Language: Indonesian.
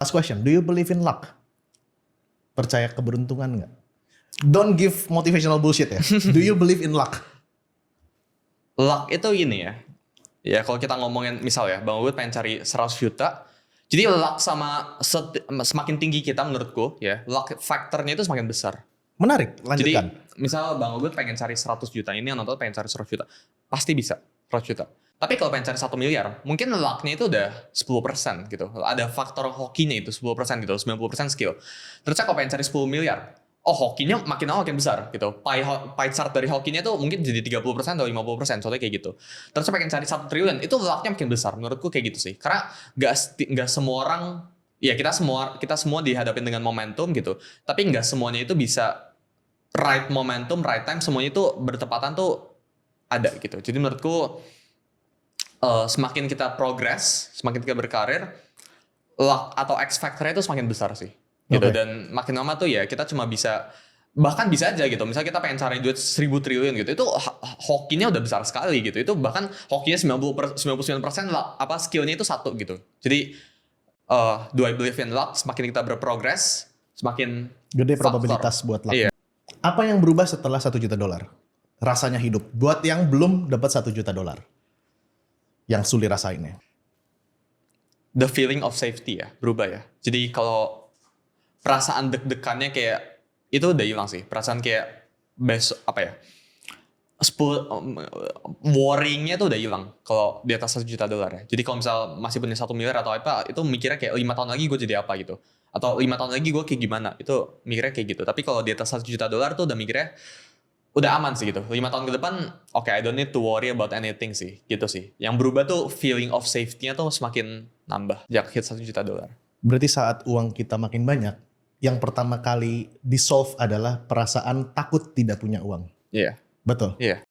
Last question, do you believe in luck? Percaya keberuntungan nggak? Don't give motivational bullshit ya. Do you believe in luck? Luck itu gini ya. Ya kalau kita ngomongin misal ya, Bang Ubud pengen cari 100 juta. Jadi luck sama semakin tinggi kita menurutku ya, luck faktornya itu semakin besar. Menarik, lanjutkan. Jadi misal Bang Ubud pengen cari 100 juta, ini yang nonton pengen cari 100 juta. Pasti bisa 100 juta. Tapi kalau pengen cari 1 miliar, mungkin lucknya itu udah 10% gitu. Ada faktor hokinya itu 10% gitu, 90% skill. Terus kalau pengen cari 10 miliar, hokinya makin lama makin besar gitu. Pie chart dari hokinya tuh mungkin jadi 30% atau 50%, contohnya kayak gitu. Terus pengen cari 1 triliun, itu lucknya makin besar. Menurutku kayak gitu sih. Karena nggak semua orang, ya kita semua dihadapin dengan momentum gitu. Tapi nggak semuanya itu bisa right momentum, right time, semuanya itu bertepatan tuh ada gitu. Jadi menurutku semakin kita progress, semakin kita berkarir, luck atau X factor-nya itu semakin besar sih. Gitu. Okay. Dan makin lama tuh ya kita cuma bisa, bahkan bisa aja gitu. Misalnya kita pengen cari duit 1.000 triliun gitu, itu hokinya udah besar sekali gitu. Itu bahkan hokinya 99% apa skillnya itu 1 gitu. Jadi do I believe in luck? Semakin kita berprogres, semakin gede faktor. probabilitas buat luck. Iya. Apa yang berubah setelah $1 juta? Rasanya hidup. Buat yang belum dapat $1 juta. Yang sulit rasainnya. The feeling of safety ya, berubah ya. Jadi kalau perasaan deg-degannya kayak itu udah hilang sih. Perasaan kayak worrying-nya tuh udah hilang kalau di atas $1 juta ya. Jadi kalau misal masih punya 1 miliar atau apa, itu mikirnya kayak 5 tahun lagi gue jadi apa gitu. Atau 5 tahun lagi gue kayak gimana, itu mikirnya kayak gitu. Tapi kalau di atas $1 juta tuh udah mikirnya udah aman sih gitu. 5 tahun ke depan, I don't need to worry about anything sih. Gitu sih. Yang berubah tuh feeling of safety-nya tuh semakin nambah. Jak hit $1 juta. Berarti saat uang kita makin banyak, yang pertama kali di-solve adalah perasaan takut tidak punya uang. Iya. Betul? Iya.